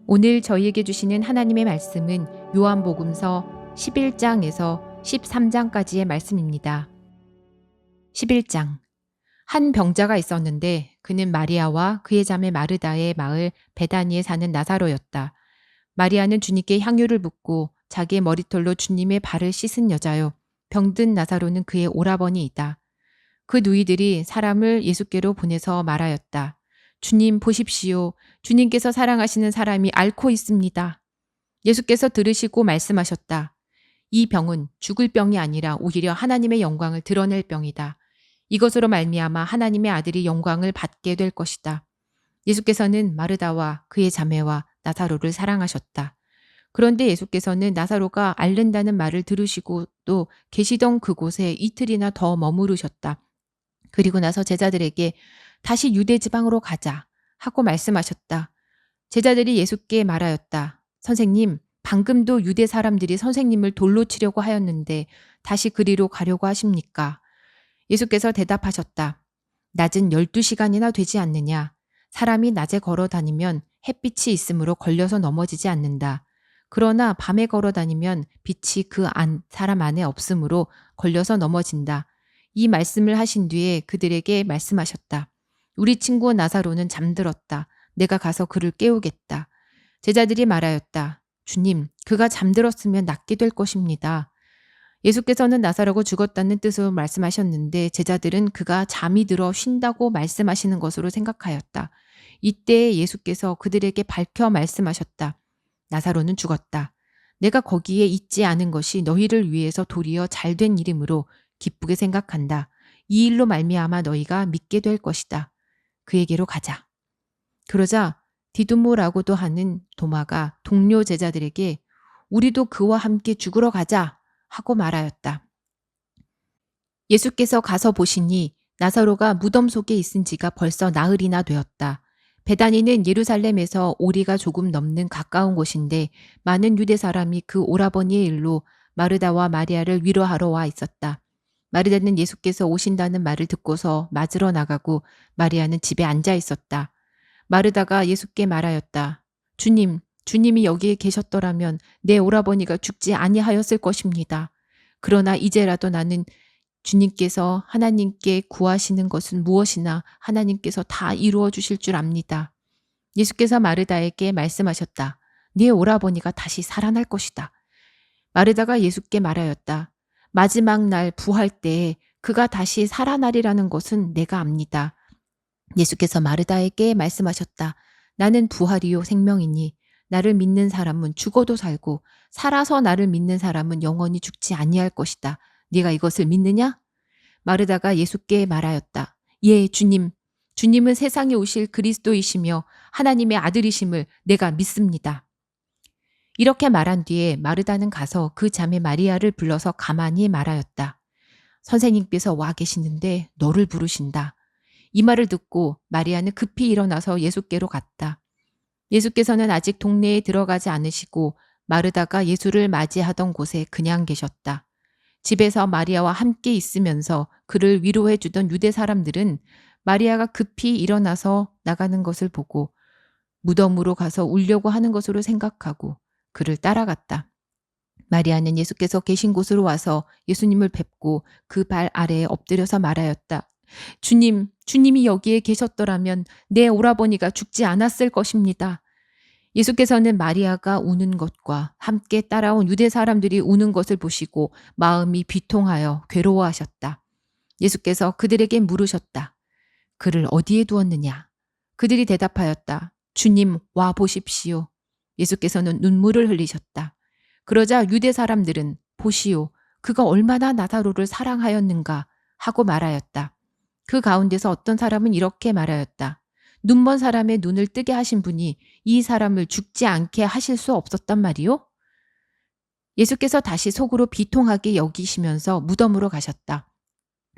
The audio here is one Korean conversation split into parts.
오늘 저희에게 주시는 하나님의 말씀은 요한복음서 11장에서 13장까지의 말씀입니다. 11장. 한 병자가 있었는데 그는 마리아와 그의 자매 마르다의 마을 베다니에 사는 나사로였다. 마리아는 주님께 향유를 붓고 자기의 머리털로 주님의 발을 씻은 여자요. 병든 나사로는 그의 오라버니이다. 그 누이들이 사람을 예수께로 보내서 말하였다. 주님 보십시오. 주님께서 사랑하시는 사람이 앓고 있습니다. 예수께서 들으시고 말씀하셨다. 이 병은 죽을 병이 아니라 오히려 하나님의 영광을 드러낼 병이다. 이것으로 말미암아 하나님의 아들이 영광을 받게 될 것이다. 예수께서는 마르다와 그의 자매와 나사로를 사랑하셨다. 그런데 예수께서는 나사로가 앓는다는 말을 들으시고 또 계시던 그곳에 이틀이나 더 머무르셨다. 그리고 나서 제자들에게 다시 유대 지방으로 가자 하고 말씀하셨다. 제자들이 예수께 말하였다. 선생님, 방금도 유대 사람들이 선생님을 돌로 치려고 하였는데 다시 그리로 가려고 하십니까? 예수께서 대답하셨다. 낮은 12시간이나 되지 않느냐? 사람이 낮에 걸어 다니면 햇빛이 있으므로 걸려서 넘어지지 않는다. 그러나 밤에 걸어 다니면 빛이 사람 안에 없으므로 걸려서 넘어진다. 이 말씀을 하신 뒤에 그들에게 말씀하셨다. 우리 친구 나사로는 잠들었다. 내가 가서 그를 깨우겠다. 제자들이 말하였다. 주님, 그가 잠들었으면 낫게 될 것입니다. 예수께서는 나사로가 죽었다는 뜻으로 말씀하셨는데 제자들은 그가 잠이 들어 쉰다고 말씀하시는 것으로 생각하였다. 이때 예수께서 그들에게 밝혀 말씀하셨다. 나사로는 죽었다. 내가 거기에 있지 않은 것이 너희를 위해서 도리어 잘된 일이므로 기쁘게 생각한다. 이 일로 말미암아 너희가 믿게 될 것이다. 그에게로 가자. 그러자 디두모라고도 하는 도마가 동료 제자들에게 우리도 그와 함께 죽으러 가자 하고 말하였다. 예수께서 가서 보시니 나사로가 무덤 속에 있은 지가 벌써 나흘이나 되었다. 베다니는 예루살렘에서 오리가 조금 넘는 가까운 곳인데 많은 유대 사람이 그 오라버니의 일로 마르다와 마리아를 위로하러 와 있었다. 마르다는 예수께서 오신다는 말을 듣고서 맞으러 나가고 마리아는 집에 앉아 있었다. 마르다가 예수께 말하였다. 주님, 주님이 여기에 계셨더라면 내 오라버니가 죽지 아니하였을 것입니다. 그러나 이제라도 나는 주님께서 하나님께 구하시는 것은 무엇이나 하나님께서 다 이루어 주실 줄 압니다. 예수께서 마르다에게 말씀하셨다. 네 오라버니가 다시 살아날 것이다. 마르다가 예수께 말하였다. 마지막 날 부활 때에 그가 다시 살아나리라는 것은 내가 압니다. 예수께서 마르다에게 말씀하셨다. 나는 부활이요 생명이니 나를 믿는 사람은 죽어도 살고 살아서 나를 믿는 사람은 영원히 죽지 아니할 것이다. 네가 이것을 믿느냐? 마르다가 예수께 말하였다. 예, 주님. 주님은 세상에 오실 그리스도이시며 하나님의 아들이심을 내가 믿습니다. 이렇게 말한 뒤에 마르다는 가서 그 자매 마리아를 불러서 가만히 말하였다. 선생님께서 와 계시는데 너를 부르신다. 이 말을 듣고 마리아는 급히 일어나서 예수께로 갔다. 예수께서는 아직 동네에 들어가지 않으시고 마르다가 예수를 맞이하던 곳에 그냥 계셨다. 집에서 마리아와 함께 있으면서 그를 위로해 주던 유대 사람들은 마리아가 급히 일어나서 나가는 것을 보고 무덤으로 가서 울려고 하는 것으로 생각하고 그를 따라갔다. 마리아는 예수께서 계신 곳으로 와서 예수님을 뵙고 그 발 아래에 엎드려서 말하였다. 주님, 주님이 여기에 계셨더라면 내 오라버니가 죽지 않았을 것입니다. 예수께서는 마리아가 우는 것과 함께 따라온 유대 사람들이 우는 것을 보시고 마음이 비통하여 괴로워하셨다. 예수께서 그들에게 물으셨다. 그를 어디에 두었느냐? 그들이 대답하였다. 주님, 와 보십시오. 예수께서는 눈물을 흘리셨다. 그러자 유대 사람들은 보시오, 그가 얼마나 나사로를 사랑하였는가 하고 말하였다. 그 가운데서 어떤 사람은 이렇게 말하였다. 눈먼 사람의 눈을 뜨게 하신 분이 이 사람을 죽지 않게 하실 수 없었단 말이요? 예수께서 다시 속으로 비통하게 여기시면서 무덤으로 가셨다.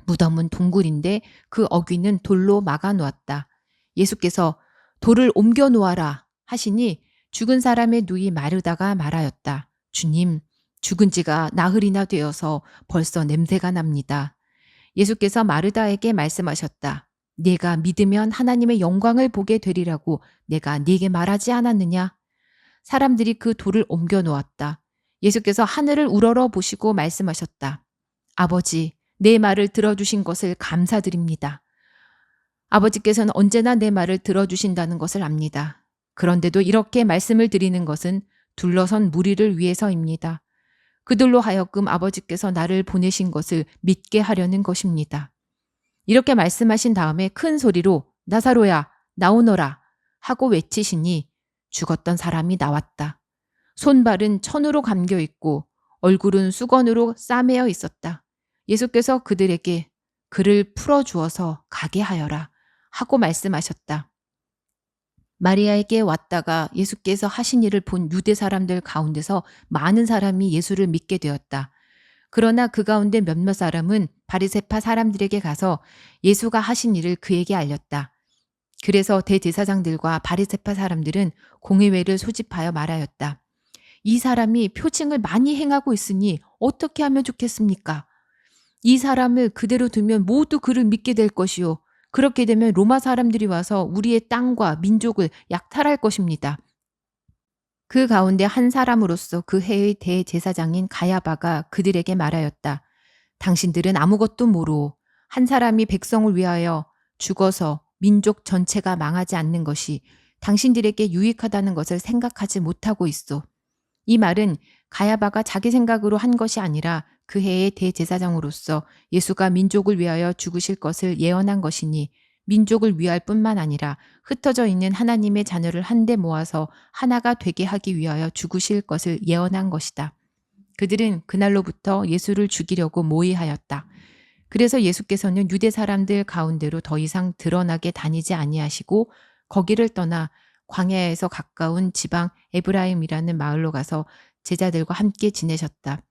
무덤은 동굴인데 그 어귀는 돌로 막아 놓았다. 예수께서 돌을 옮겨 놓아라 하시니 죽은 사람의 누이 마르다가 말하였다. 주님, 죽은 지가 나흘이나 되어서 벌써 냄새가 납니다. 예수께서 마르다에게 말씀하셨다. 네가 믿으면 하나님의 영광을 보게 되리라고 내가 네게 말하지 않았느냐? 사람들이 그 돌을 옮겨 놓았다. 예수께서 하늘을 우러러 보시고 말씀하셨다. 아버지, 내 말을 들어주신 것을 감사드립니다. 아버지께서는 언제나 내 말을 들어주신다는 것을 압니다. 그런데도 이렇게 말씀을 드리는 것은 둘러선 무리를 위해서입니다. 그들로 하여금 아버지께서 나를 보내신 것을 믿게 하려는 것입니다. 이렇게 말씀하신 다음에 큰 소리로 나사로야, 나오너라 하고 외치시니 죽었던 사람이 나왔다. 손발은 천으로 감겨 있고 얼굴은 수건으로 싸매어 있었다. 예수께서 그들에게 그를 풀어주어서 가게 하여라 하고 말씀하셨다. 마리아에게 왔다가 예수께서 하신 일을 본 유대 사람들 가운데서 많은 사람이 예수를 믿게 되었다. 그러나 그 가운데 몇몇 사람은 바리새파 사람들에게 가서 예수가 하신 일을 그에게 알렸다. 그래서 대제사장들과 바리새파 사람들은 공의회를 소집하여 말하였다. 이 사람이 표징을 많이 행하고 있으니 어떻게 하면 좋겠습니까? 이 사람을 그대로 두면 모두 그를 믿게 될 것이요. 그렇게 되면 로마 사람들이 와서 우리의 땅과 민족을 약탈할 것입니다. 그 가운데 한 사람으로서 그 해의 대제사장인 가야바가 그들에게 말하였다. 당신들은 아무것도 모르오. 한 사람이 백성을 위하여 죽어서 민족 전체가 망하지 않는 것이 당신들에게 유익하다는 것을 생각하지 못하고 있소. 이 말은 가야바가 자기 생각으로 한 것이 아니라 그 해의 대제사장으로서 예수가 민족을 위하여 죽으실 것을 예언한 것이니 민족을 위할 뿐만 아니라 흩어져 있는 하나님의 자녀를 한데 모아서 하나가 되게 하기 위하여 죽으실 것을 예언한 것이다. 그들은 그날로부터 예수를 죽이려고 모의하였다. 그래서 예수께서는 유대 사람들 가운데로 더 이상 드러나게 다니지 아니하시고 거기를 떠나 광야에서 가까운 지방 에브라임이라는 마을로 가서 제자들과 함께 지내셨다.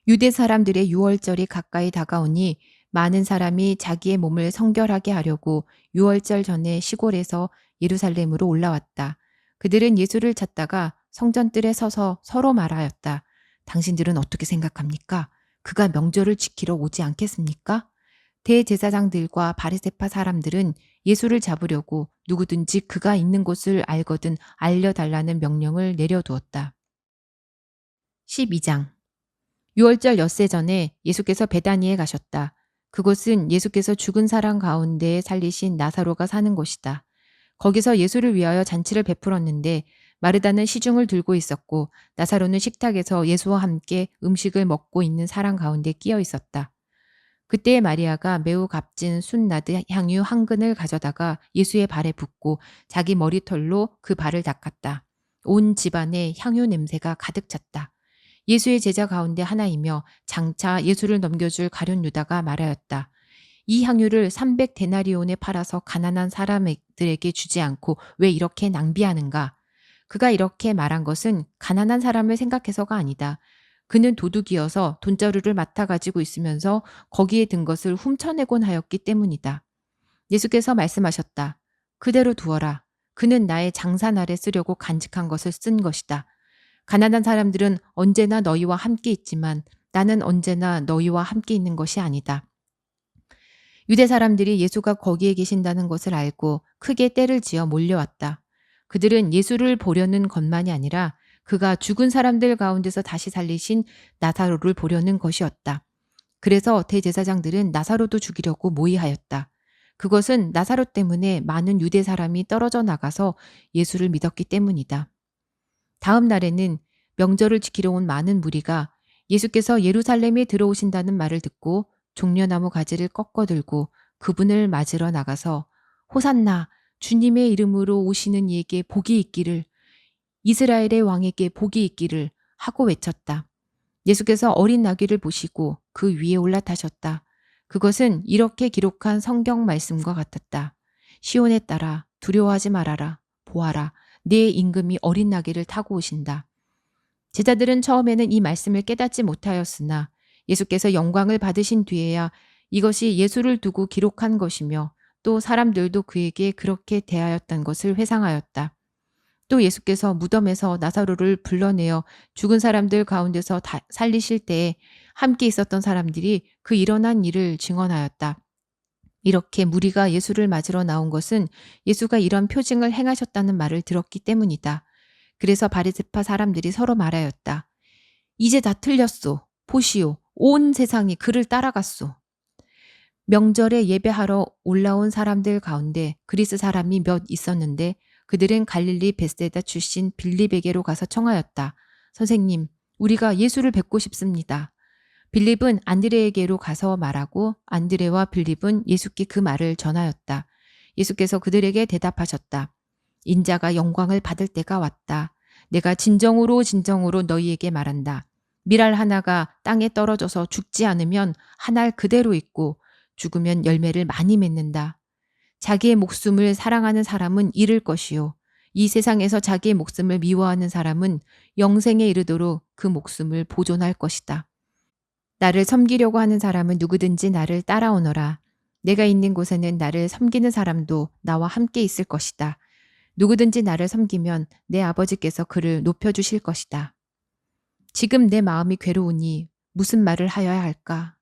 유대 사람들의 유월절이 가까이 다가오니 많은 사람이 자기의 몸을 성결하게 하려고 유월절 전에 시골에서 예루살렘으로 올라왔다. 그들은 예수를 찾다가 성전뜰에 서서 서로 말하였다. 당신들은 어떻게 생각합니까? 그가 명절을 지키러 오지 않겠습니까? 대제사장들과 바리새파 사람들은 예수를 잡으려고 누구든지 그가 있는 곳을 알거든 알려달라는 명령을 내려두었다. 12장 유월절 엿새 전에 예수께서 베다니에 가셨다. 그곳은 예수께서 죽은 사람 가운데 살리신 나사로가 사는 곳이다. 거기서 예수를 위하여 잔치를 베풀었는데 마르다는 시중을 들고 있었고 나사로는 식탁에서 예수와 함께 음식을 먹고 있는 사람 가운데 끼어 있었다. 그때에 마리아가 매우 값진 순나드 향유 한 근을 가져다가 예수의 발에 붓고 자기 머리털로 그 발을 닦았다. 온 집안에 향유 냄새가 가득 찼다. 예수의 제자 가운데 하나이며 장차 예수를 넘겨줄 가룟 유다가 말하였다. 이 향유를 300데나리온에 팔아서 가난한 사람들에게 주지 않고 왜 이렇게 낭비하는가? 그가 이렇게 말한 것은 가난한 사람을 생각해서가 아니다. 그는 도둑이어서 돈자루를 맡아 가지고 있으면서 거기에 든 것을 훔쳐내곤 하였기 때문이다. 예수께서 말씀하셨다. 그대로 두어라. 그는 나의 장사날에 쓰려고 간직한 것을 쓴 것이다. 가난한 사람들은 언제나 너희와 함께 있지만 나는 언제나 너희와 함께 있는 것이 아니다. 유대 사람들이 예수가 거기에 계신다는 것을 알고 크게 떼를 지어 몰려왔다. 그들은 예수를 보려는 것만이 아니라 그가 죽은 사람들 가운데서 다시 살리신 나사로를 보려는 것이었다. 그래서 대제사장들은 나사로도 죽이려고 모의하였다. 그것은 나사로 때문에 많은 유대 사람이 떨어져 나가서 예수를 믿었기 때문이다. 다음 날에는 명절을 지키러 온 많은 무리가 예수께서 예루살렘에 들어오신다는 말을 듣고 종려나무 가지를 꺾어 들고 그분을 맞으러 나가서 호산나 주님의 이름으로 오시는 이에게 복이 있기를 이스라엘의 왕에게 복이 있기를 하고 외쳤다. 예수께서 어린 나귀를 보시고 그 위에 올라타셨다. 그것은 이렇게 기록한 성경 말씀과 같았다. 시온에 따라 두려워하지 말아라. 보아라. 내 임금이 어린 나귀를 타고 오신다. 제자들은 처음에는 이 말씀을 깨닫지 못하였으나 예수께서 영광을 받으신 뒤에야 이것이 예수를 두고 기록한 것이며 또 사람들도 그에게 그렇게 대하였던 것을 회상하였다. 또 예수께서 무덤에서 나사로를 불러내어 죽은 사람들 가운데서 살리실 때에 함께 있었던 사람들이 그 일어난 일을 증언하였다. 이렇게 무리가 예수를 맞으러 나온 것은 예수가 이런 표징을 행하셨다는 말을 들었기 때문이다. 그래서 바리새파 사람들이 서로 말하였다. 이제 다 틀렸소. 보시오. 온 세상이 그를 따라갔소. 명절에 예배하러 올라온 사람들 가운데 그리스 사람이 몇 있었는데 그들은 갈릴리 벳세다 출신 빌립에게로 가서 청하였다. 선생님, 우리가 예수를 뵙고 싶습니다. 빌립은 안드레에게로 가서 말하고 안드레와 빌립은 예수께 그 말을 전하였다. 예수께서 그들에게 대답하셨다. 인자가 영광을 받을 때가 왔다. 내가 진정으로 진정으로 너희에게 말한다. 밀알 하나가 땅에 떨어져서 죽지 않으면 한 알 그대로 있고 죽으면 열매를 많이 맺는다. 자기의 목숨을 사랑하는 사람은 잃을 것이요. 이 세상에서 자기의 목숨을 미워하는 사람은 영생에 이르도록 그 목숨을 보존할 것이다. 나를 섬기려고 하는 사람은 누구든지 나를 따라오너라. 내가 있는 곳에는 나를 섬기는 사람도 나와 함께 있을 것이다. 누구든지 나를 섬기면 내 아버지께서 그를 높여주실 것이다. 지금 내 마음이 괴로우니 무슨 말을 하여야 할까?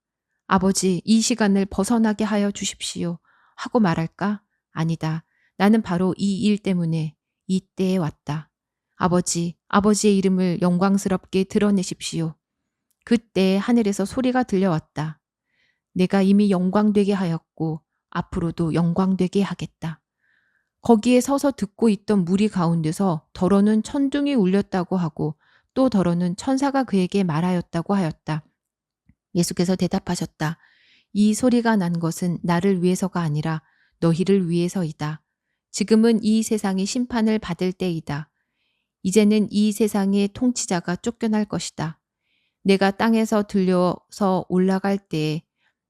아버지, 이 시간을 벗어나게 하여 주십시오. 하고 말할까? 아니다. 나는 바로 이 일 때문에 이 때에 왔다. 아버지, 아버지의 이름을 영광스럽게 드러내십시오. 그때 하늘에서 소리가 들려왔다. 내가 이미 영광되게 하였고 앞으로도 영광되게 하겠다. 거기에 서서 듣고 있던 무리 가운데서 더러는 천둥이 울렸다고 하고 또 더러는 천사가 그에게 말하였다고 하였다. 예수께서 대답하셨다. 이 소리가 난 것은 나를 위해서가 아니라 너희를 위해서이다. 지금은 이 세상이 심판을 받을 때이다. 이제는 이 세상의 통치자가 쫓겨날 것이다. 내가 땅에서 들려서 올라갈 때에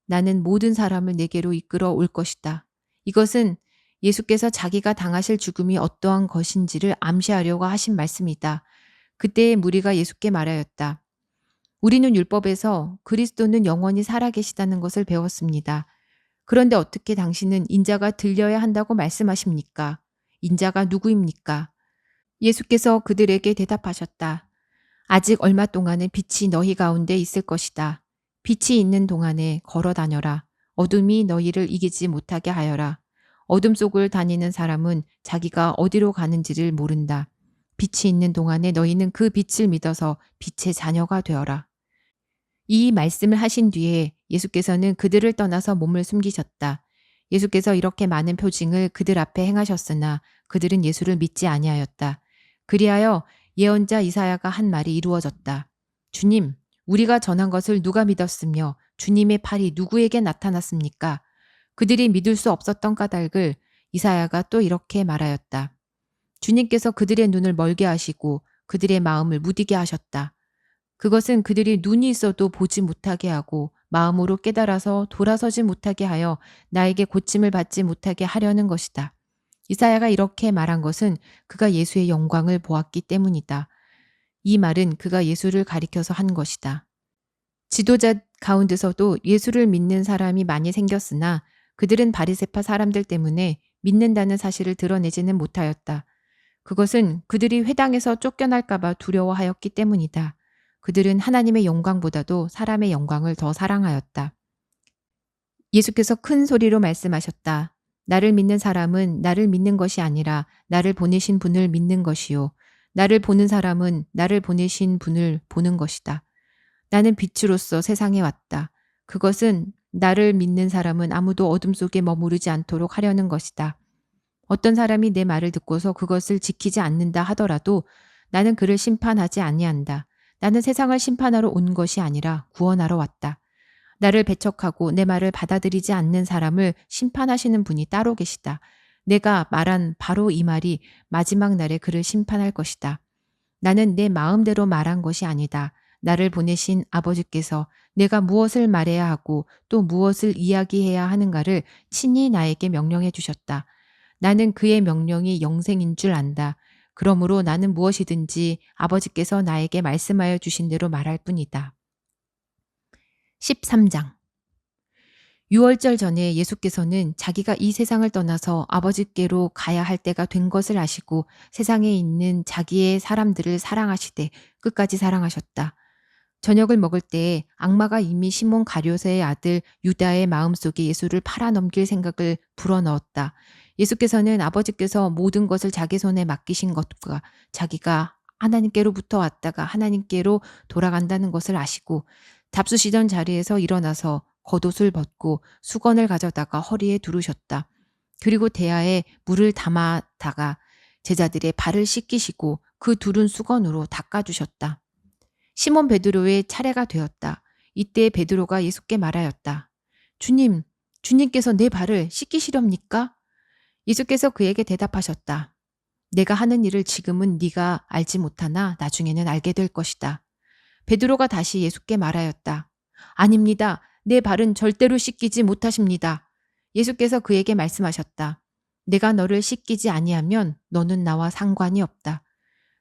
나는 모든 사람을 내게로 이끌어 올 것이다. 이것은 예수께서 자기가 당하실 죽음이 어떠한 것인지를 암시하려고 하신 말씀이다. 그때의 무리가 예수께 말하였다. 우리는 율법에서 그리스도는 영원히 살아계시다는 것을 배웠습니다. 그런데 어떻게 당신은 인자가 들려야 한다고 말씀하십니까? 인자가 누구입니까? 예수께서 그들에게 대답하셨다. 아직 얼마 동안은 빛이 너희 가운데 있을 것이다. 빛이 있는 동안에 걸어 다녀라. 어둠이 너희를 이기지 못하게 하여라. 어둠 속을 다니는 사람은 자기가 어디로 가는지를 모른다. 빛이 있는 동안에 너희는 그 빛을 믿어서 빛의 자녀가 되어라. 이 말씀을 하신 뒤에 예수께서는 그들을 떠나서 몸을 숨기셨다. 예수께서 이렇게 많은 표징을 그들 앞에 행하셨으나 그들은 예수를 믿지 아니하였다. 그리하여 예언자 이사야가 한 말이 이루어졌다. 주님, 우리가 전한 것을 누가 믿었으며 주님의 팔이 누구에게 나타났습니까? 그들이 믿을 수 없었던 까닭을 이사야가 또 이렇게 말하였다. 주님께서 그들의 눈을 멀게 하시고 그들의 마음을 무디게 하셨다. 그것은 그들이 눈이 있어도 보지 못하게 하고 마음으로 깨달아서 돌아서지 못하게 하여 나에게 고침을 받지 못하게 하려는 것이다. 이사야가 이렇게 말한 것은 그가 예수의 영광을 보았기 때문이다. 이 말은 그가 예수를 가리켜서 한 것이다. 지도자 가운데서도 예수를 믿는 사람이 많이 생겼으나 그들은 바리새파 사람들 때문에 믿는다는 사실을 드러내지는 못하였다. 그것은 그들이 회당에서 쫓겨날까 봐 두려워하였기 때문이다. 그들은 하나님의 영광보다도 사람의 영광을 더 사랑하였다. 예수께서 큰 소리로 말씀하셨다. 나를 믿는 사람은 나를 믿는 것이 아니라 나를 보내신 분을 믿는 것이요. 나를 보는 사람은 나를 보내신 분을 보는 것이다. 나는 빛으로서 세상에 왔다. 그것은 나를 믿는 사람은 아무도 어둠 속에 머무르지 않도록 하려는 것이다. 어떤 사람이 내 말을 듣고서 그것을 지키지 않는다 하더라도 나는 그를 심판하지 아니한다. 나는 세상을 심판하러 온 것이 아니라 구원하러 왔다. 나를 배척하고 내 말을 받아들이지 않는 사람을 심판하시는 분이 따로 계시다. 내가 말한 바로 이 말이 마지막 날에 그를 심판할 것이다. 나는 내 마음대로 말한 것이 아니다. 나를 보내신 아버지께서 내가 무엇을 말해야 하고 또 무엇을 이야기해야 하는가를 친히 나에게 명령해 주셨다. 나는 그의 명령이 영생인 줄 안다. 그러므로 나는 무엇이든지 아버지께서 나에게 말씀하여 주신 대로 말할 뿐이다. 13장 유월절 전에 예수께서는 자기가 이 세상을 떠나서 아버지께로 가야 할 때가 된 것을 아시고 세상에 있는 자기의 사람들을 사랑하시되 끝까지 사랑하셨다. 저녁을 먹을 때에 악마가 이미 시몬 가룟의 아들 유다의 마음속에 예수를 팔아넘길 생각을 불어넣었다. 예수께서는 아버지께서 모든 것을 자기 손에 맡기신 것과 자기가 하나님께로부터 왔다가 하나님께로 돌아간다는 것을 아시고 잡수시던 자리에서 일어나서 겉옷을 벗고 수건을 가져다가 허리에 두르셨다. 그리고 대야에 물을 담아다가 제자들의 발을 씻기시고 그 두른 수건으로 닦아주셨다. 시몬 베드로의 차례가 되었다. 이때 베드로가 예수께 말하였다. 주님, 주님께서 내 발을 씻기시렵니까? 예수께서 그에게 대답하셨다. 내가 하는 일을 지금은 네가 알지 못하나 나중에는 알게 될 것이다. 베드로가 다시 예수께 말하였다. 아닙니다. 내 발은 절대로 씻기지 못하십니다. 예수께서 그에게 말씀하셨다. 내가 너를 씻기지 아니하면 너는 나와 상관이 없다.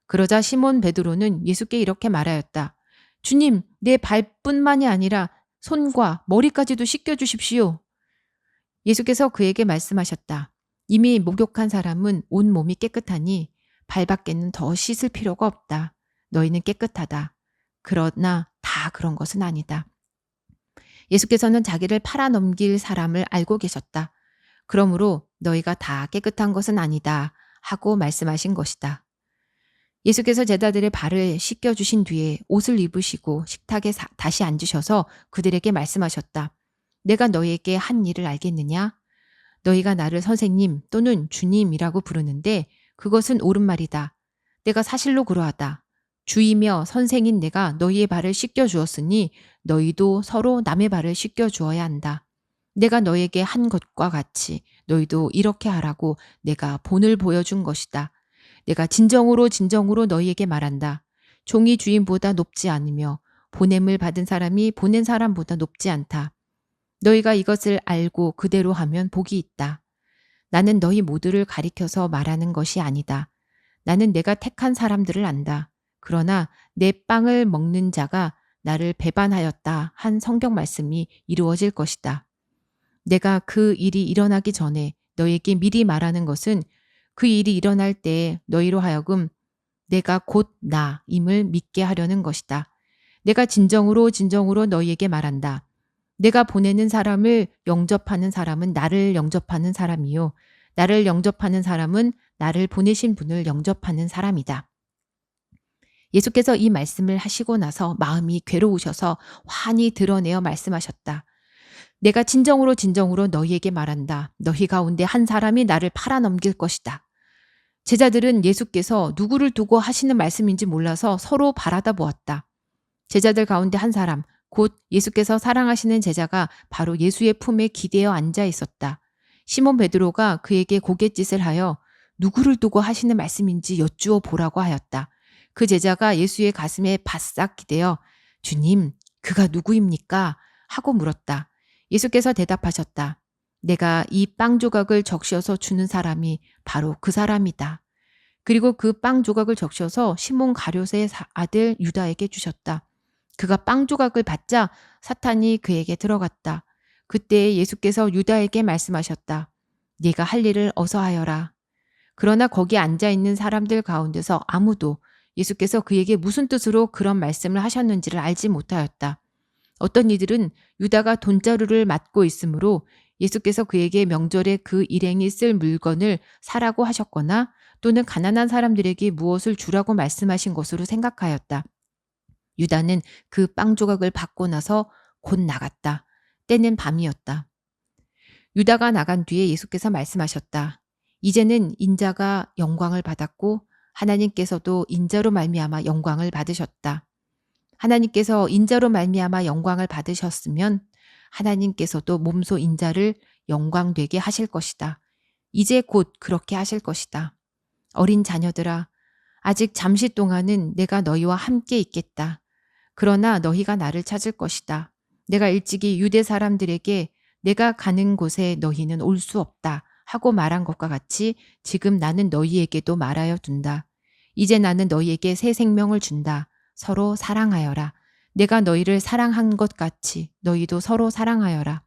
그러자 시몬 베드로는 예수께 이렇게 말하였다. 주님, 내 발뿐만이 아니라 손과 머리까지도 씻겨 주십시오. 예수께서 그에게 말씀하셨다. 이미 목욕한 사람은 온 몸이 깨끗하니 발밖에는 더 씻을 필요가 없다. 너희는 깨끗하다. 그러나 다 그런 것은 아니다. 예수께서는 자기를 팔아넘길 사람을 알고 계셨다. 그러므로 너희가 다 깨끗한 것은 아니다 하고 말씀하신 것이다. 예수께서 제자들의 발을 씻겨주신 뒤에 옷을 입으시고 식탁에 다시 앉으셔서 그들에게 말씀하셨다. 내가 너희에게 한 일을 알겠느냐? 너희가 나를 선생님 또는 주님이라고 부르는데 그것은 옳은 말이다. 내가 사실로 그러하다. 주이며 선생인 내가 너희의 발을 씻겨 주었으니 너희도 서로 남의 발을 씻겨 주어야 한다. 내가 너에게 한 것과 같이 너희도 이렇게 하라고 내가 본을 보여준 것이다. 내가 진정으로 너희에게 말한다. 종이 주인보다 높지 않으며 보냄을 받은 사람이 보낸 사람보다 높지 않다. 너희가 이것을 알고 그대로 하면 복이 있다. 나는 너희 모두를 가리켜서 말하는 것이 아니다. 나는 내가 택한 사람들을 안다. 그러나 내 빵을 먹는 자가 나를 배반하였다 한 성경 말씀이 이루어질 것이다. 내가 그 일이 일어나기 전에 너에게 미리 말하는 것은 그 일이 일어날 때 너희로 하여금 내가 곧 나임을 믿게 하려는 것이다. 내가 진정으로 너희에게 말한다. 내가 보내는 사람을 영접하는 사람은 나를 영접하는 사람이요. 나를 영접하는 사람은 나를 보내신 분을 영접하는 사람이다. 예수께서 이 말씀을 하시고 나서 마음이 괴로우셔서 환히 드러내어 말씀하셨다. 내가 진정으로 너희에게 말한다. 너희 가운데 한 사람이 나를 팔아넘길 것이다. 제자들은 예수께서 누구를 두고 하시는 말씀인지 몰라서 서로 바라다 보았다. 제자들 가운데 한 사람, 곧 예수께서 사랑하시는 제자가 바로 예수의 품에 기대어 앉아 있었다. 시몬 베드로가 그에게 고갯짓을 하여 누구를 두고 하시는 말씀인지 여쭈어 보라고 하였다. 그 제자가 예수의 가슴에 바싹 기대어 주님, 그가 누구입니까? 하고 물었다. 예수께서 대답하셨다. 내가 이 빵 조각을 적셔서 주는 사람이 바로 그 사람이다. 그리고 그 빵 조각을 적셔서 시몬 가룟의 아들 유다에게 주셨다. 그가 빵 조각을 받자 사탄이 그에게 들어갔다. 그때 예수께서 유다에게 말씀하셨다. 네가 할 일을 어서 하여라. 그러나 거기 앉아있는 사람들 가운데서 아무도 예수께서 그에게 무슨 뜻으로 그런 말씀을 하셨는지를 알지 못하였다. 어떤 이들은 유다가 돈자루를 맡고 있으므로 예수께서 그에게 명절에 그 일행이 쓸 물건을 사라고 하셨거나 또는 가난한 사람들에게 무엇을 주라고 말씀하신 것으로 생각하였다. 유다는 그 빵 조각을 받고 나서 곧 나갔다. 때는 밤이었다. 유다가 나간 뒤에 예수께서 말씀하셨다. 이제는 인자가 영광을 받았고 하나님께서도 인자로 말미암아 영광을 받으셨다. 하나님께서 인자로 말미암아 영광을 받으셨으면 하나님께서도 몸소 인자를 영광되게 하실 것이다. 이제 곧 그렇게 하실 것이다. 어린 자녀들아, 아직 잠시 동안은 내가 너희와 함께 있겠다. 그러나 너희가 나를 찾을 것이다. 내가 일찍이 유대 사람들에게 내가 가는 곳에 너희는 올 수 없다 하고 말한 것과 같이 지금 나는 너희에게도 말하여 둔다. 이제 나는 너희에게 새 생명을 준다. 서로 사랑하여라. 내가 너희를 사랑한 것 같이 너희도 서로 사랑하여라.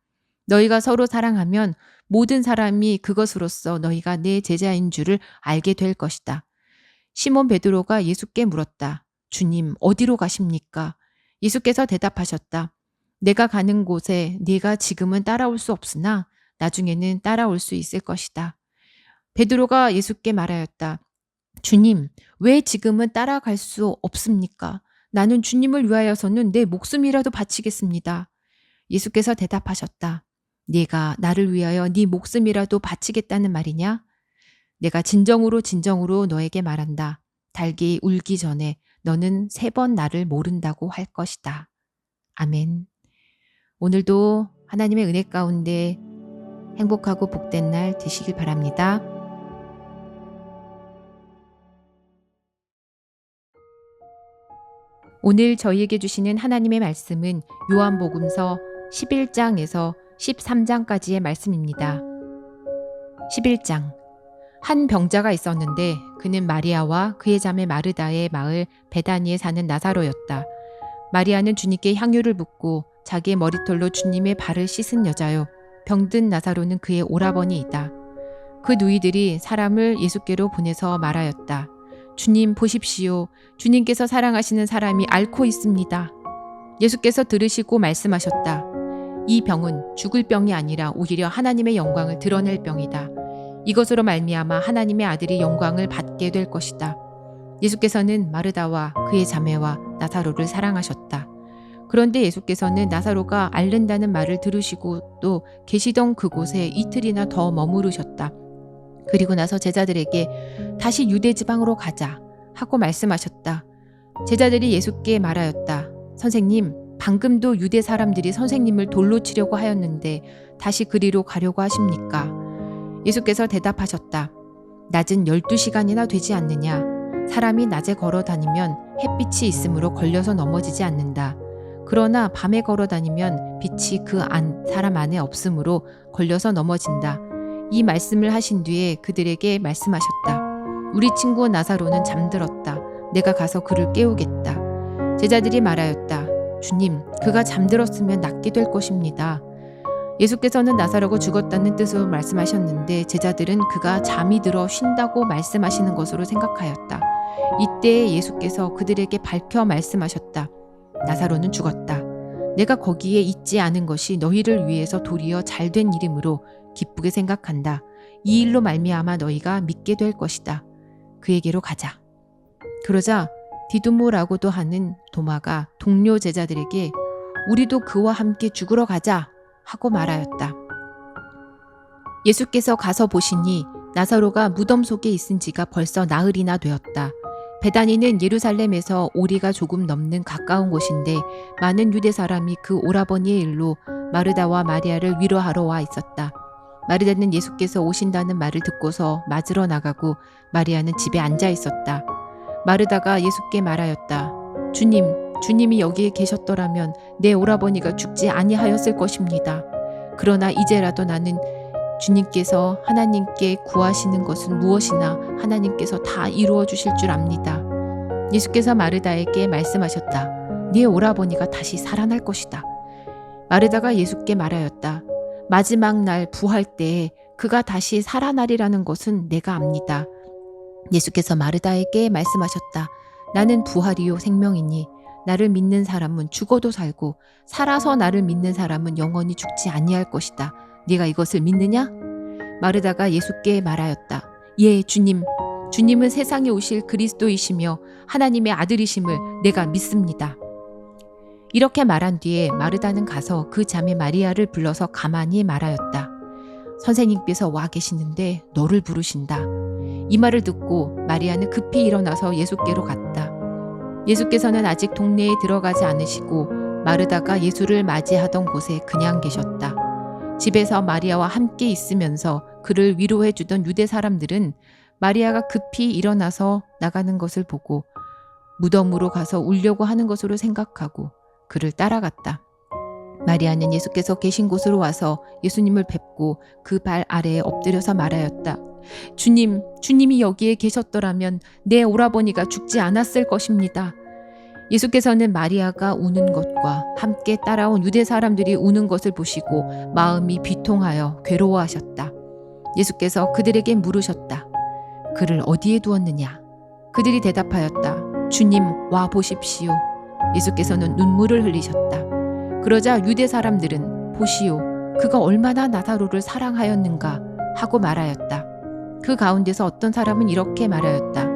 너희가 서로 사랑하면 모든 사람이 그것으로써 너희가 내 제자인 줄을 알게 될 것이다. 시몬 베드로가 예수께 물었다. 주님, 어디로 가십니까? 예수께서 대답하셨다. 내가 가는 곳에 네가 지금은 따라올 수 없으나 나중에는 따라올 수 있을 것이다. 베드로가 예수께 말하였다. 주님, 왜 지금은 따라갈 수 없습니까? 나는 주님을 위하여서는 내 목숨이라도 바치겠습니다. 예수께서 대답하셨다. 네가 나를 위하여 네 목숨이라도 바치겠다는 말이냐? 내가 진정으로 너에게 말한다. 닭이 울기 전에 너는 3번 나를 모른다고 할 것이다. 아멘. 오늘도 하나님의 은혜 가운데 행복하고 복된 날 되시길 바랍니다. 오늘 저희에게 주시는 하나님의 말씀은 요한복음서 11장에서 13장까지의 말씀입니다. 11장. 한 병자가 있었는데 그는 마리아와 그의 자매 마르다의 마을 베다니에 사는 나사로였다. 마리아는 주님께 향유를 붓고 자기의 머리털로 주님의 발을 씻은 여자요. 병든 나사로는 그의 오라버니이다. 그 누이들이 사람을 예수께로 보내서 말하였다. 주님 보십시오. 주님께서 사랑하시는 사람이 앓고 있습니다. 예수께서 들으시고 말씀하셨다. 이 병은 죽을 병이 아니라 오히려 하나님의 영광을 드러낼 병이다. 이것으로 말미암아 하나님의 아들이 영광을 받게 될 것이다. 예수께서는 마르다와 그의 자매와 나사로를 사랑하셨다. 그런데 예수께서는 나사로가 앓는다는 말을 들으시고 또 계시던 그곳에 이틀이나 더 머무르셨다. 그리고 나서 제자들에게 다시 유대 지방으로 가자 하고 말씀하셨다. 제자들이 예수께 말하였다. 선생님, 방금도 유대 사람들이 선생님을 돌로 치려고 하였는데 다시 그리로 가려고 하십니까? 예수께서 대답하셨다. 낮은 12시간이나 되지 않느냐? 사람이 낮에 걸어 다니면 햇빛이 있으므로 걸려서 넘어지지 않는다. 그러나 밤에 걸어 다니면 빛이 그 사람 안에 없으므로 걸려서 넘어진다. 이 말씀을 하신 뒤에 그들에게 말씀하셨다. 우리 친구 나사로는 잠들었다. 내가 가서 그를 깨우겠다. 제자들이 말하였다. 주님, 그가 잠들었으면 낫게 될 것입니다. 예수께서는 나사로가 죽었다는 뜻으로 말씀하셨는데 제자들은 그가 잠이 들어 쉰다고 말씀하시는 것으로 생각하였다. 이때 예수께서 그들에게 밝혀 말씀하셨다. 나사로는 죽었다. 내가 거기에 있지 않은 것이 너희를 위해서 도리어 잘된 일이므로 기쁘게 생각한다. 이 일로 말미암아 너희가 믿게 될 것이다. 그에게로 가자. 그러자 디두모라고도 하는 도마가 동료 제자들에게 우리도 그와 함께 죽으러 가자 하고 말하였다. 예수께서 가서 보시니 나사로가 무덤 속에 있은 지가 벌써 나흘이나 되었다. 베다니는 예루살렘에서 오리가 조금 넘는 가까운 곳인데 많은 유대 사람이 그 오라버니의 일로 마르다와 마리아를 위로하러 와 있었다. 마르다는 예수께서 오신다는 말을 듣고서 맞으러 나가고 마리아는 집에 앉아 있었다. 마르다가 예수께 말하였다. 주님이 여기에 계셨더라면 내 오라버니가 죽지 아니하였을 것입니다. 그러나 이제라도 나는 주님께서 하나님께 구하시는 것은 무엇이나 하나님께서 다 이루어 주실 줄 압니다. 예수께서 마르다에게 말씀하셨다. 네 오라버니가 다시 살아날 것이다. 마르다가 예수께 말하였다. 마지막 날 부활 때에 그가 다시 살아나리라는 것은 내가 압니다. 예수께서 마르다에게 말씀하셨다. 나는 부활이요 생명이니 나를 믿는 사람은 죽어도 살고 살아서 나를 믿는 사람은 영원히 죽지 아니할 것이다. 네가 이것을 믿느냐? 마르다가 예수께 말하였다. 예, 주님은 세상에 오실 그리스도이시며 하나님의 아들이심을 내가 믿습니다. 이렇게 말한 뒤에 마르다는 가서 그 자매 마리아를 불러서 가만히 말하였다. 선생님께서 와 계시는데 너를 부르신다. 이 말을 듣고 마리아는 급히 일어나서 예수께로 갔다. 예수께서는 아직 동네에 들어가지 않으시고 마르다가 예수를 맞이하던 곳에 그냥 계셨다. 집에서 마리아와 함께 있으면서 그를 위로해 주던 유대 사람들은 마리아가 급히 일어나서 나가는 것을 보고 무덤으로 가서 울려고 하는 것으로 생각하고 그를 따라갔다. 마리아는 예수께서 계신 곳으로 와서 예수님을 뵙고 그 발 아래에 엎드려서 말하였다. 주님이 여기에 계셨더라면 내 오라버니가 죽지 않았을 것입니다. 예수께서는 마리아가 우는 것과 함께 따라온 유대 사람들이 우는 것을 보시고 마음이 비통하여 괴로워하셨다. 예수께서 그들에게 물으셨다. 그를 어디에 두었느냐? 그들이 대답하였다. 주님, 와 보십시오. 예수께서는 눈물을 흘리셨다. 그러자 유대 사람들은 보시오, 그가 얼마나 나사로를 사랑하였는가 하고 말하였다. 그 가운데서 어떤 사람은 이렇게 말하였다.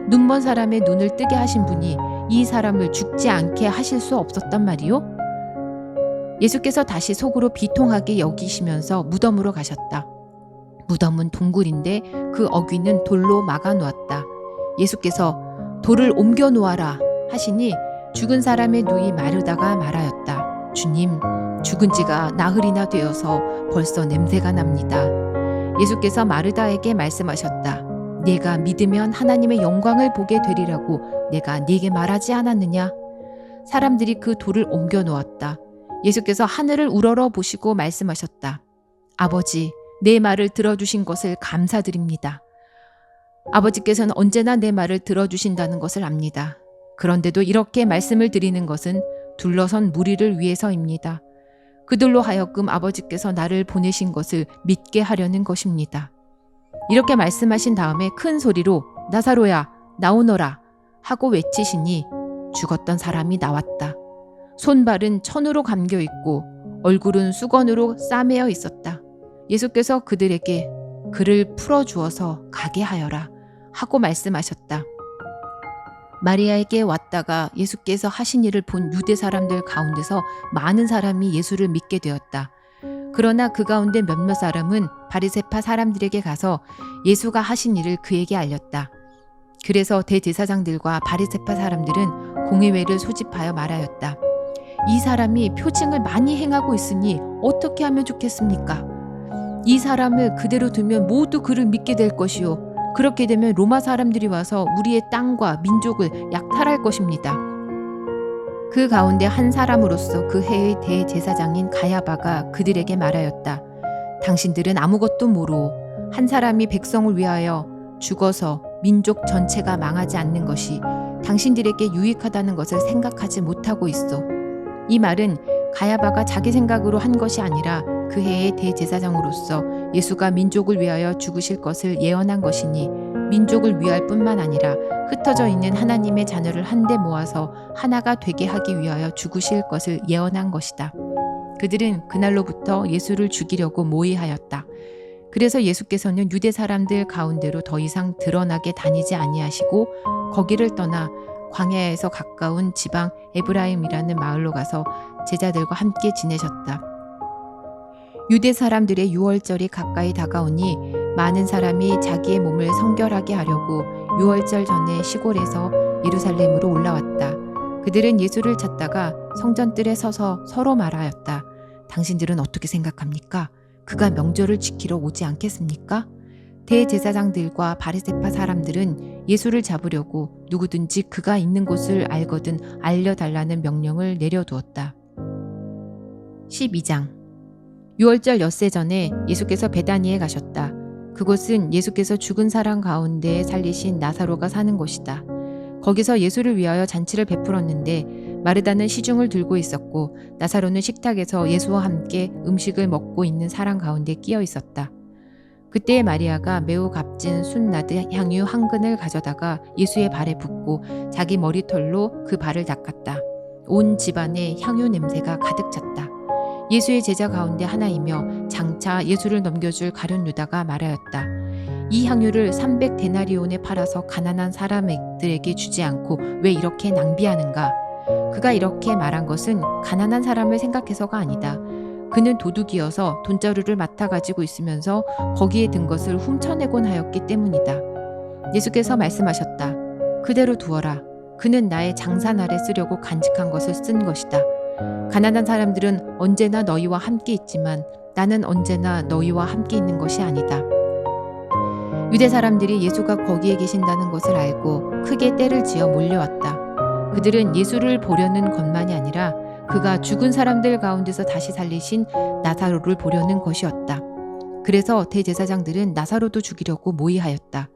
눈먼 사람의 눈을 뜨게 하신 분이 이 사람을 죽지 않게 하실 수 없었단 말이요? 예수께서 다시 속으로 비통하게 여기시면서 무덤으로 가셨다. 무덤은 동굴인데 그 어귀는 돌로 막아 놓았다. 예수께서 돌을 옮겨 놓아라 하시니 죽은 사람의 누이 마르다가 말하였다. 주님, 죽은 지가 나흘이나 되어서 벌써 냄새가 납니다. 예수께서 마르다에게 말씀하셨다. 네가 믿으면 하나님의 영광을 보게 되리라고 내가 네게 말하지 않았느냐? 사람들이 그 돌을 옮겨 놓았다. 예수께서 하늘을 우러러 보시고 말씀하셨다. 아버지, 내 말을 들어주신 것을 감사드립니다. 아버지께서는 언제나 내 말을 들어주신다는 것을 압니다. 그런데도 이렇게 말씀을 드리는 것은 둘러선 무리를 위해서입니다. 그들로 하여금 아버지께서 나를 보내신 것을 믿게 하려는 것입니다. 이렇게 말씀하신 다음에 큰 소리로 나사로야, 나오너라 하고 외치시니 죽었던 사람이 나왔다. 손발은 천으로 감겨 있고 얼굴은 수건으로 싸매어 있었다. 예수께서 그들에게 그를 풀어주어서 가게 하여라 하고 말씀하셨다. 마리아에게 왔다가 예수께서 하신 일을 본 유대 사람들 가운데서 많은 사람이 예수를 믿게 되었다. 그러나 그 가운데 몇몇 사람은 바리새파 사람들에게 가서 예수가 하신 일을 그에게 알렸다. 그래서 대제사장들과 바리새파 사람들은 공의회를 소집하여 말하였다. 이 사람이 표징을 많이 행하고 있으니 어떻게 하면 좋겠습니까? 이 사람을 그대로 두면 모두 그를 믿게 될 것이요. 그렇게 되면 로마 사람들이 와서 우리의 땅과 민족을 약탈할 것입니다. 그 가운데 한 사람으로서 그 해의 대제사장인 가야바가 그들에게 말하였다. 당신들은 아무것도 모르오. 한 사람이 백성을 위하여 죽어서 민족 전체가 망하지 않는 것이 당신들에게 유익하다는 것을 생각하지 못하고 있어. 이 말은 가야바가 자기 생각으로 한 것이 아니라 그 해의 대제사장으로서 예수가 민족을 위하여 죽으실 것을 예언한 것이니 민족을 위할 뿐만 아니라 흩어져 있는 하나님의 자녀를 한데 모아서 하나가 되게 하기 위하여 죽으실 것을 예언한 것이다. 그들은 그날로부터 예수를 죽이려고 모의하였다. 그래서 예수께서는 유대 사람들 가운데로 더 이상 드러나게 다니지 아니하시고 거기를 떠나 광야에서 가까운 지방 에브라임이라는 마을로 가서 제자들과 함께 지내셨다. 유대 사람들의 유월절이 가까이 다가오니 많은 사람이 자기의 몸을 성결하게 하려고 유월절 전에 시골에서 예루살렘으로 올라왔다. 그들은 예수를 찾다가 성전뜰에 서서 서로 말하였다. 당신들은 어떻게 생각합니까? 그가 명절을 지키러 오지 않겠습니까? 대제사장들과 바리새파 사람들은 예수를 잡으려고 누구든지 그가 있는 곳을 알거든 알려달라는 명령을 내려두었다. 12장 유월절 엿새 전에 예수께서 베다니에 가셨다. 그곳은 예수께서 죽은 사람 가운데 살리신 나사로가 사는 곳이다. 거기서 예수를 위하여 잔치를 베풀었는데 마르다는 시중을 들고 있었고 나사로는 식탁에서 예수와 함께 음식을 먹고 있는 사람 가운데 끼어 있었다. 그때 마리아가 매우 값진 순나드 향유 한 근을 가져다가 예수의 발에 붓고 자기 머리털로 그 발을 닦았다. 온 집안에 향유 냄새가 가득 찼다. 예수의 제자 가운데 하나이며 장차 예수를 넘겨줄 가룟 유다가 말하였다. 이 향유를 300데나리온에 팔아서 가난한 사람들에게 주지 않고 왜 이렇게 낭비하는가? 그가 이렇게 말한 것은 가난한 사람을 생각해서가 아니다. 그는 도둑이어서 돈자루를 맡아 가지고 있으면서 거기에 든 것을 훔쳐내곤 하였기 때문이다. 예수께서 말씀하셨다. 그대로 두어라. 그는 나의 장사날에 쓰려고 간직한 것을 쓴 것이다. 가난한 사람들은 언제나 너희와 함께 있지만 나는 언제나 너희와 함께 있는 것이 아니다. 유대 사람들이 예수가 거기에 계신다는 것을 알고 크게 떼를 지어 몰려왔다. 그들은 예수를 보려는 것만이 아니라 그가 죽은 사람들 가운데서 다시 살리신 나사로를 보려는 것이었다. 그래서 대제사장들은 나사로도 죽이려고 모의하였다.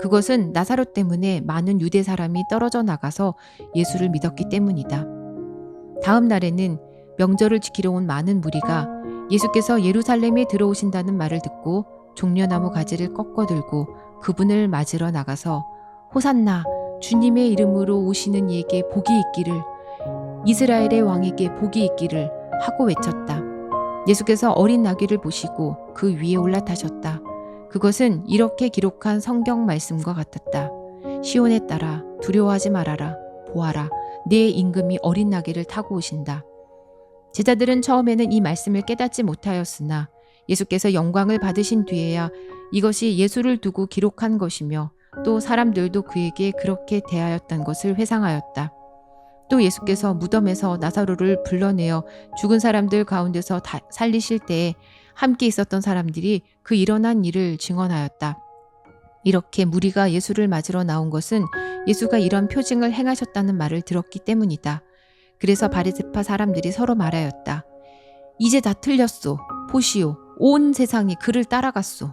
그것은 나사로 때문에 많은 유대 사람이 떨어져 나가서 예수를 믿었기 때문이다. 다음 날에는 명절을 지키러 온 많은 무리가 예수께서 예루살렘에 들어오신다는 말을 듣고 종려나무 가지를 꺾어 들고 그분을 맞으러 나가서 호산나 주님의 이름으로 오시는 이에게 복이 있기를 이스라엘의 왕에게 복이 있기를 하고 외쳤다. 예수께서 어린 나귀를 보시고 그 위에 올라타셨다. 그것은 이렇게 기록한 성경 말씀과 같았다. 시온에 따라 두려워하지 말아라. 보아라. 내 임금이 어린 나귀를 타고 오신다. 제자들은 처음에는 이 말씀을 깨닫지 못하였으나 예수께서 영광을 받으신 뒤에야 이것이 예수를 두고 기록한 것이며 또 사람들도 그에게 그렇게 대하였던 것을 회상하였다. 또 예수께서 무덤에서 나사로를 불러내어 죽은 사람들 가운데서 살리실 때에 함께 있었던 사람들이 그 일어난 일을 증언하였다. 이렇게 무리가 예수를 맞으러 나온 것은 예수가 이런 표징을 행하셨다는 말을 들었기 때문이다. 그래서 바리새파 사람들이 서로 말하였다. 이제 다 틀렸소. 보시오. 온 세상이 그를 따라갔소.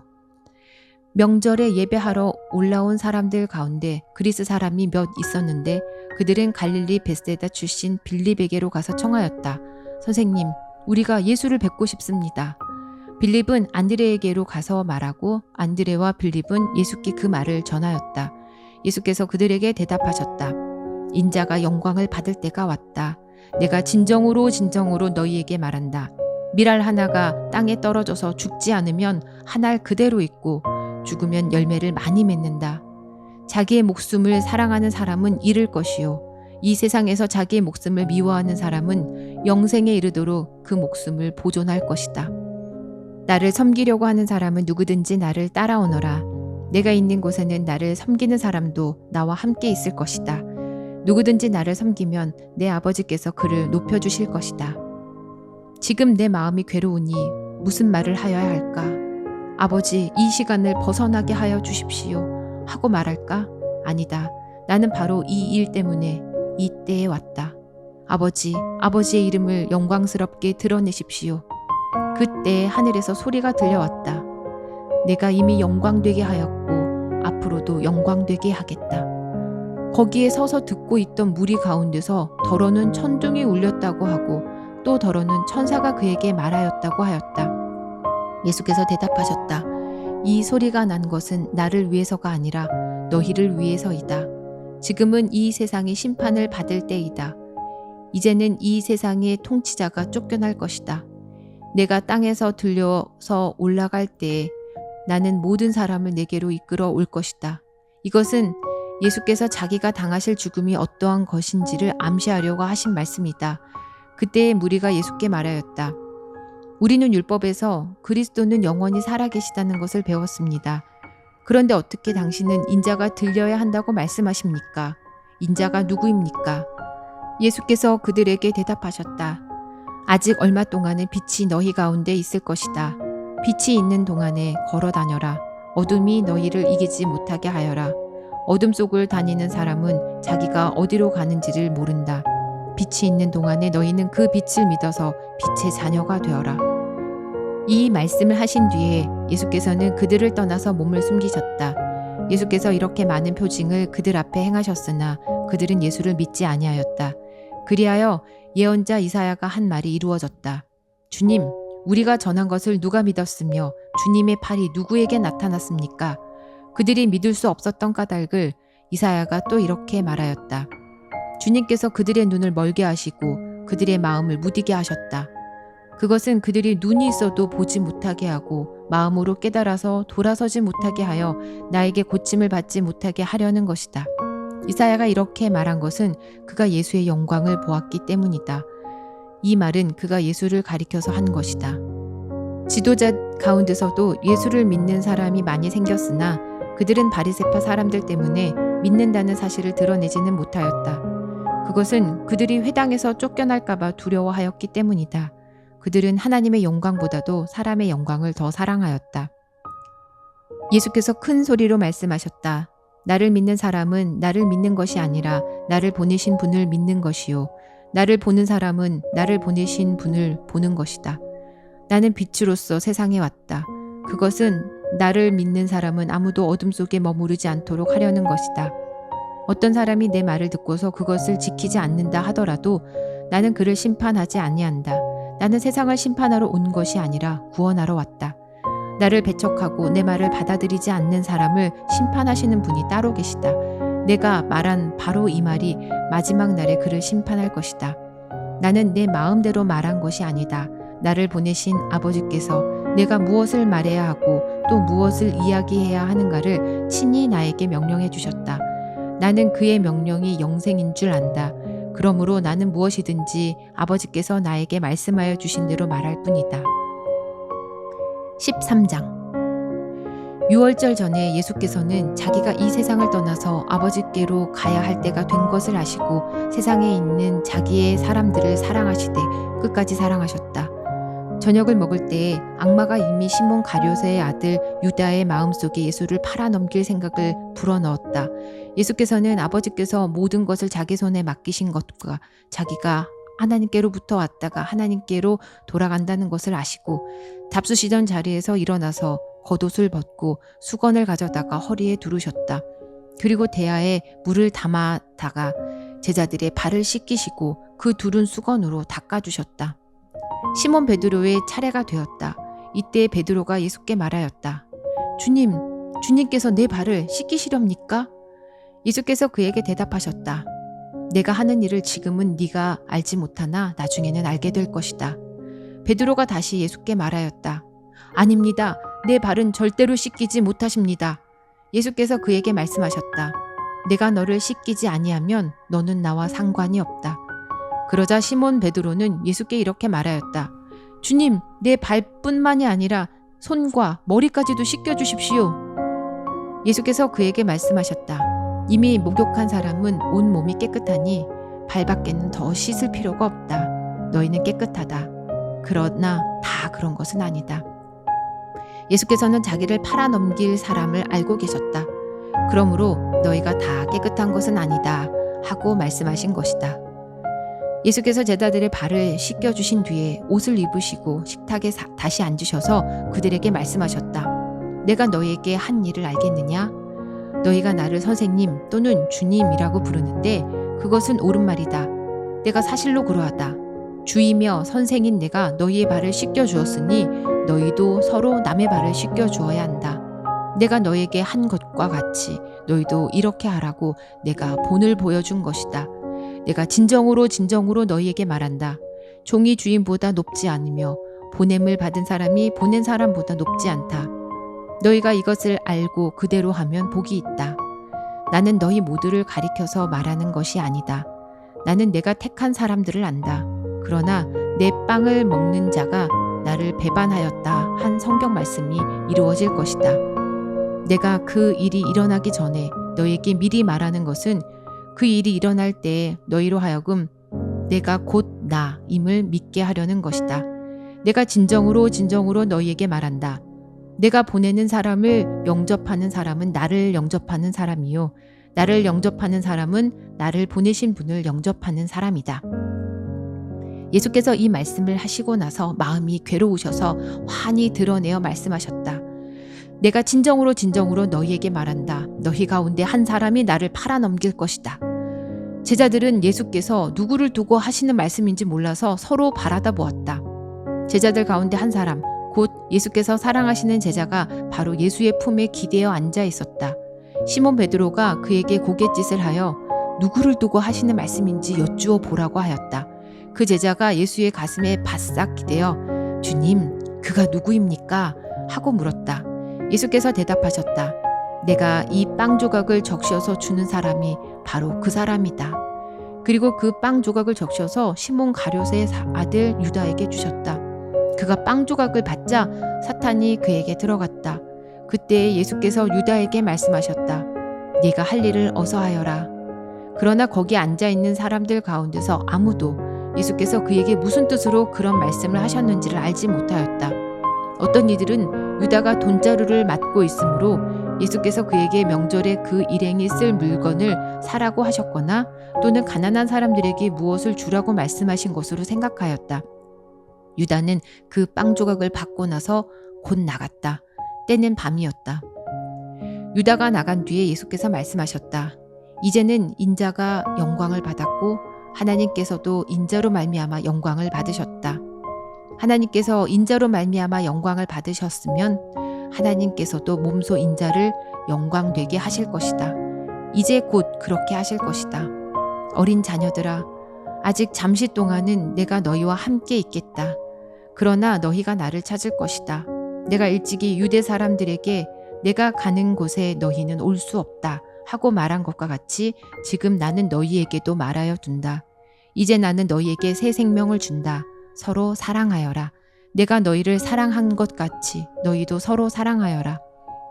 명절에 예배하러 올라온 사람들 가운데 그리스 사람이 몇 있었는데 그들은 갈릴리 베세다 출신 빌립에게로 가서 청하였다. 선생님, 우리가 예수를 뵙고 싶습니다. 빌립은 안드레에게로 가서 말하고 안드레와 빌립은 예수께 그 말을 전하였다. 예수께서 그들에게 대답하셨다. 인자가 영광을 받을 때가 왔다. 내가 진정으로 너희에게 말한다. 밀알 하나가 땅에 떨어져서 죽지 않으면 한 알 그대로 있고 죽으면 열매를 많이 맺는다. 자기의 목숨을 사랑하는 사람은 잃을 것이요. 이 세상에서 자기의 목숨을 미워하는 사람은 영생에 이르도록 그 목숨을 보존할 것이다. 나를 섬기려고 하는 사람은 누구든지 나를 따라오너라. 내가 있는 곳에는 나를 섬기는 사람도 나와 함께 있을 것이다. 누구든지 나를 섬기면 내 아버지께서 그를 높여주실 것이다. 지금 내 마음이 괴로우니 무슨 말을 하여야 할까? 아버지, 이 시간을 벗어나게 하여 주십시오. 하고 말할까? 아니다. 나는 바로 이 일 때문에 이 때에 왔다. 아버지, 아버지의 이름을 영광스럽게 드러내십시오. 그때 하늘에서 소리가 들려왔다. 내가 이미 영광되게 하였고 앞으로도 영광되게 하겠다. 거기에 서서 듣고 있던 무리 가운데서 더러는 천둥이 울렸다고 하고 또 더러는 천사가 그에게 말하였다고 하였다. 예수께서 대답하셨다. 이 소리가 난 것은 나를 위해서가 아니라 너희를 위해서이다. 지금은 이 세상이 심판을 받을 때이다. 이제는 이 세상의 통치자가 쫓겨날 것이다. 내가 땅에서 들려서 올라갈 때에 나는 모든 사람을 내게로 이끌어 올 것이다. 이것은 예수께서 자기가 당하실 죽음이 어떠한 것인지를 암시하려고 하신 말씀이다. 그때의 무리가 예수께 말하였다. 우리는 율법에서 그리스도는 영원히 살아계시다는 것을 배웠습니다. 그런데 어떻게 당신은 인자가 들려야 한다고 말씀하십니까? 인자가 누구입니까? 예수께서 그들에게 대답하셨다. 아직 얼마 동안은 빛이 너희 가운데 있을 것이다. 빛이 있는 동안에 걸어 다녀라. 어둠이 너희를 이기지 못하게 하여라. 어둠 속을 다니는 사람은 자기가 어디로 가는지를 모른다. 빛이 있는 동안에 너희는 그 빛을 믿어서 빛의 자녀가 되어라. 이 말씀을 하신 뒤에 예수께서는 그들을 떠나서 몸을 숨기셨다. 예수께서 이렇게 많은 표징을 그들 앞에 행하셨으나 그들은 예수를 믿지 아니하였다. 그리하여 예언자 이사야가 한 말이 이루어졌다. 주님, 우리가 전한 것을 누가 믿었으며 주님의 팔이 누구에게 나타났습니까? 그들이 믿을 수 없었던 까닭을 이사야가 또 이렇게 말하였다. 주님께서 그들의 눈을 멀게 하시고 그들의 마음을 무디게 하셨다. 그것은 그들이 눈이 있어도 보지 못하게 하고 마음으로 깨달아서 돌아서지 못하게 하여 나에게 고침을 받지 못하게 하려는 것이다. 이사야가 이렇게 말한 것은 그가 예수의 영광을 보았기 때문이다. 이 말은 그가 예수를 가리켜서 한 것이다. 지도자 가운데서도 예수를 믿는 사람이 많이 생겼으나 그들은 바리새파 사람들 때문에 믿는다는 사실을 드러내지는 못하였다. 그것은 그들이 회당에서 쫓겨날까봐 두려워하였기 때문이다. 그들은 하나님의 영광보다도 사람의 영광을 더 사랑하였다. 예수께서 큰 소리로 말씀하셨다. 나를 믿는 사람은 나를 믿는 것이 아니라 나를 보내신 분을 믿는 것이요. 나를 보는 사람은 나를 보내신 분을 보는 것이다. 나는 빛으로서 세상에 왔다. 그것은 나를 믿는 사람은 아무도 어둠 속에 머무르지 않도록 하려는 것이다. 어떤 사람이 내 말을 듣고서 그것을 지키지 않는다 하더라도 나는 그를 심판하지 아니한다. 나는 세상을 심판하러 온 것이 아니라 구원하러 왔다. 나를 배척하고 내 말을 받아들이지 않는 사람을 심판하시는 분이 따로 계시다. 내가 말한 바로 이 말이 마지막 날에 그를 심판할 것이다. 나는 내 마음대로 말한 것이 아니다. 나를 보내신 아버지께서 내가 무엇을 말해야 하고 또 무엇을 이야기해야 하는가를 친히 나에게 명령해 주셨다. 나는 그의 명령이 영생인 줄 안다. 그러므로 나는 무엇이든지 아버지께서 나에게 말씀하여 주신 대로 말할 뿐이다. 13장. 유월절 전에 예수께서는 자기가 이 세상을 떠나서 아버지께로 가야 할 때가 된 것을 아시고 세상에 있는 자기의 사람들을 사랑하시되 끝까지 사랑하셨다. 저녁을 먹을 때에 악마가 이미 시몬 가룟의 아들 유다의 마음속에 예수를 팔아넘길 생각을 불어넣었다. 예수께서는 아버지께서 모든 것을 자기 손에 맡기신 것과 자기가 하나님께로부터 왔다가 하나님께로 돌아간다는 것을 아시고 잡수시던 자리에서 일어나서 겉옷을 벗고 수건을 가져다가 허리에 두르셨다. 그리고 대야에 물을 담아다가 제자들의 발을 씻기시고 그 두른 수건으로 닦아주셨다. 시몬 베드로의 차례가 되었다. 이때 베드로가 예수께 말하였다. 주님, 주님께서 내 발을 씻기시렵니까? 예수께서 그에게 대답하셨다. 내가 하는 일을 지금은 네가 알지 못하나 나중에는 알게 될 것이다. 베드로가 다시 예수께 말하였다. 아닙니다. 내 발은 절대로 씻기지 못하십니다. 예수께서 그에게 말씀하셨다. 내가 너를 씻기지 아니하면 너는 나와 상관이 없다. 그러자 시몬 베드로는 예수께 이렇게 말하였다. 주님, 내 발뿐만이 아니라 손과 머리까지도 씻겨주십시오. 예수께서 그에게 말씀하셨다. 이미 목욕한 사람은 온 몸이 깨끗하니 발밖에는 더 씻을 필요가 없다. 너희는 깨끗하다. 그러나 다 그런 것은 아니다. 예수께서는 자기를 팔아넘길 사람을 알고 계셨다. 그러므로 너희가 다 깨끗한 것은 아니다 하고 말씀하신 것이다. 예수께서 제자들의 발을 씻겨주신 뒤에 옷을 입으시고 식탁에 다시 앉으셔서 그들에게 말씀하셨다. 내가 너희에게 한 일을 알겠느냐? 너희가 나를 선생님 또는 주님이라고 부르는데 그것은 옳은 말이다. 내가 사실로 그러하다. 주이며 선생인 내가 너희의 발을 씻겨주었으니 너희도 서로 남의 발을 씻겨주어야 한다. 내가 너희에게 한 것과 같이 너희도 이렇게 하라고 내가 본을 보여준 것이다. 내가 진정으로 너희에게 말한다. 종이 주인보다 높지 않으며 보냄을 받은 사람이 보낸 사람보다 높지 않다. 너희가 이것을 알고 그대로 하면 복이 있다. 나는 너희 모두를 가리켜서 말하는 것이 아니다. 나는 내가 택한 사람들을 안다. 그러나 내 빵을 먹는 자가 나를 배반하였다 한 성경 말씀이 이루어질 것이다. 내가 그 일이 일어나기 전에 너희에게 미리 말하는 것은 그 일이 일어날 때 너희로 하여금 내가 곧 나임을 믿게 하려는 것이다. 내가 진정으로 너희에게 말한다. 내가 보내는 사람을 영접하는 사람은 나를 영접하는 사람이요. 나를 영접하는 사람은 나를 보내신 분을 영접하는 사람이다. 예수께서 이 말씀을 하시고 나서 마음이 괴로우셔서 환히 드러내어 말씀하셨다. 내가 진정으로 너희에게 말한다. 너희 가운데 한 사람이 나를 팔아넘길 것이다. 제자들은 예수께서 누구를 두고 하시는 말씀인지 몰라서 서로 바라다 보았다. 제자들 가운데 한 사람, 곧 예수께서 사랑하시는 제자가 바로 예수의 품에 기대어 앉아 있었다. 시몬 베드로가 그에게 고갯짓을 하여 누구를 두고 하시는 말씀인지 여쭈어 보라고 하였다. 그 제자가 예수의 가슴에 바싹 기대어 주님, 그가 누구입니까? 하고 물었다. 예수께서 대답하셨다. 내가 이 빵 조각을 적셔서 주는 사람이 바로 그 사람이다. 그리고 그 빵 조각을 적셔서 시몬 가룟의 아들 유다에게 주셨다. 그가 빵 조각을 받자 사탄이 그에게 들어갔다. 그때 예수께서 유다에게 말씀하셨다. 네가 할 일을 어서 하여라. 그러나 거기 앉아있는 사람들 가운데서 아무도 예수께서 그에게 무슨 뜻으로 그런 말씀을 하셨는지를 알지 못하였다. 어떤 이들은 유다가 돈자루를 맡고 있으므로 예수께서 그에게 명절에 그 일행이 쓸 물건을 사라고 하셨거나 또는 가난한 사람들에게 무엇을 주라고 말씀하신 것으로 생각하였다. 유다는 그 빵 조각을 받고 나서 곧 나갔다. 때는 밤이었다. 유다가 나간 뒤에 예수께서 말씀하셨다. 이제는 인자가 영광을 받았고 하나님께서도 인자로 말미암아 영광을 받으셨다. 하나님께서 인자로 말미암아 영광을 받으셨으면 하나님께서도 몸소 인자를 영광되게 하실 것이다. 이제 곧 그렇게 하실 것이다. 어린 자녀들아, 아직 잠시 동안은 내가 너희와 함께 있겠다. 그러나 너희가 나를 찾을 것이다. 내가 일찍이 유대 사람들에게 내가 가는 곳에 너희는 올 수 없다 하고 말한 것과 같이 지금 나는 너희에게도 말하여 둔다. 이제 나는 너희에게 새 생명을 준다. 서로 사랑하여라. 내가 너희를 사랑한 것 같이 너희도 서로 사랑하여라.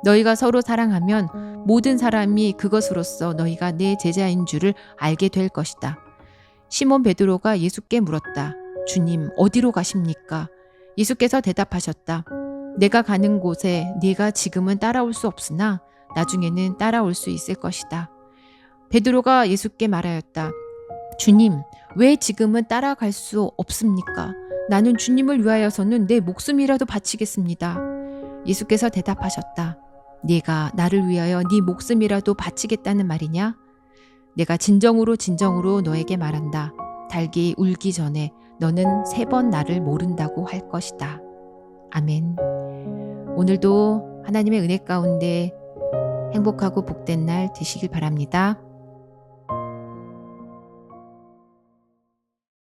너희가 서로 사랑하면 모든 사람이 그것으로써 너희가 내 제자인 줄을 알게 될 것이다. 시몬 베드로가 예수께 물었다. 주님, 어디로 가십니까? 예수께서 대답하셨다. 내가 가는 곳에 네가 지금은 따라올 수 없으나 나중에는 따라올 수 있을 것이다. 베드로가 예수께 말하였다. 주님, 왜 지금은 따라갈 수 없습니까? 나는 주님을 위하여서는 내 목숨이라도 바치겠습니다. 예수께서 대답하셨다. 네가 나를 위하여 네 목숨이라도 바치겠다는 말이냐? 내가 진정으로 너에게 말한다. 닭이 울기 전에 너는 3번 나를 모른다고 할 것이다. 아멘. 오늘도 하나님의 은혜 가운데 행복하고 복된 날 되시길 바랍니다.